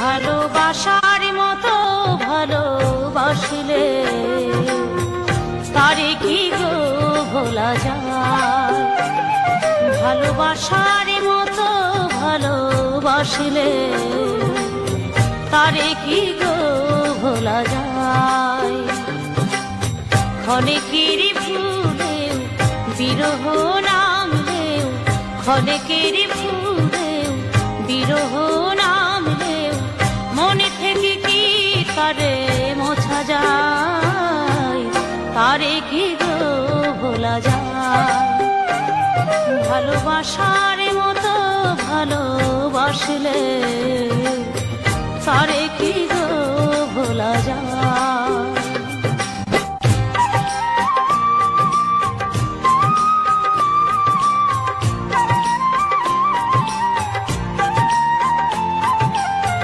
ভালোবাসার মতো ভালোবাসলে তারে কি গো ভোলা যায়? ভালোবাসার মতো ভালোবাসলে তারে কি গো ভোলা যায়? ক্ষণেকের ফুলেও বিরহ নামলেও, ক্ষণেকের ফুলেও বিরহ নামলেও মনে থেকে কি তারে মোছা যায়? তারে কি গো ভোলা যায়? ভালোবাসার মতো ভালোবাসলে তারে কি